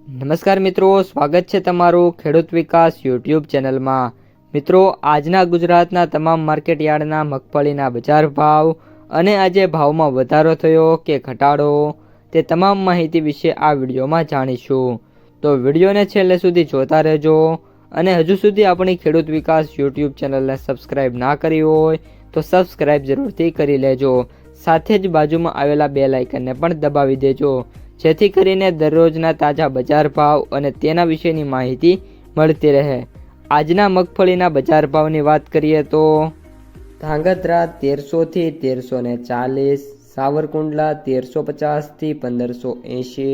નમસ્કાર મિત્રો, સ્વાગત છે તમારું ખેડૂત વિકાસ યુટ્યુબ ચેનલમાં। મિત્રો, આજના ગુજરાતના તમામ માર્કેટ યાર્ડના મગફળીના બજાર ભાવ અને આજે ભાવમાં વધારો થયો કે ઘટાડો તે તમામ માહિતી વિશે આ વિડીયોમાં જાણીશું। તો વિડીયોને છેલ્લે સુધી જોતા રહેજો અને હજુ સુધી આપણી ખેડૂત વિકાસ યુટ્યુબ ચેનલને સબસ્ક્રાઈબ ના કરી હોય તો સબસ્ક્રાઈબ જરૂરથી કરી લેજો। સાથે જ બાજુમાં આવેલા બેલ આઇકનને પણ દબાવી દેજો, જેથી કરીને દરરોજના તાજા બજાર ભાવ અને તેના વિશેની માહિતી મળતી રહે। આજના મગફળીના બજાર ભાવની વાત કરીએ તો ધાંગધ્રા 1300 થી 1340, સાવરકુંડલા 1350 થી 1580,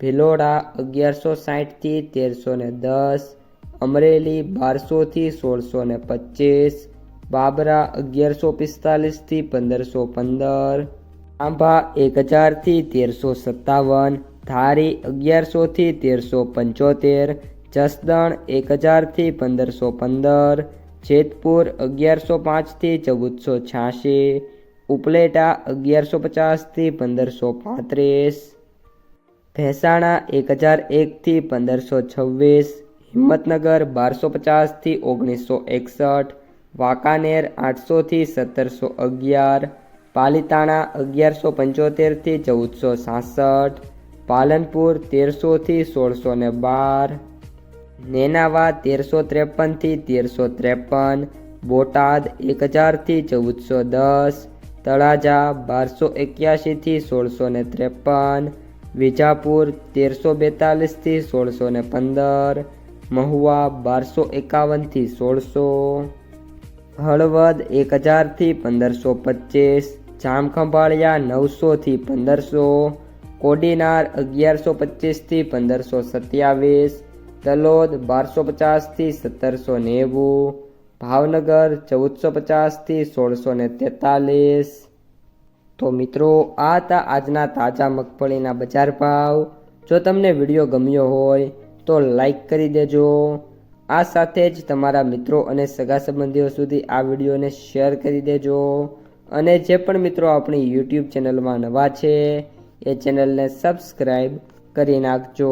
ભિલોડા 1160 થી 1310, અમરેલી 1200 થી 1625, બાબરા 1145 થી 1515, આંબા 1000 થી 1357, ધારી 1100 થી 1375, જસદણ 1000 થી 1515, જેતપુર 1105 થી 1486, ઉપલેટા 1150 થી 1535, ભેસાણા 1001 થી 1526, હિંમતનગર 1250 થી 1961, વાંકાનેર 800 થી 1711, પાલીતાણા 1175 થી 1466, પાલનપુર 1300 થી 1612, નેનાવા 1353 થી 1353, બોટાદ 1000 થી 1410, તળાજા 1281 થી 1653, વિજાપુર 1342 થી 1615, મહુવા 1251 થી 1600, હળવદ 1000 થી 1525, જામખંભાળિયા 900 થી 1500, કોડીનાર 1125 થી 1527, તલોદ 1250 થી 1790, ભાવનગર 1450 થી 1643। તો મિત્રો, આ હતા આજના તાજા મગફળીના બજાર ભાવ। જો તમને વિડીયો ગમ્યો હોય તો લાઈક કરી દેજો। આ સાથે જ તમારા મિત્રો અને સગા સંબંધીઓ સુધી આ વિડીયોને શેર કરી દેજો અને જે પણ મિત્રો આપણી યુટ્યુબ ચેનલમાં નવા છે એ ચેનલને સબસ્ક્રાઈબ કરી નાખજો।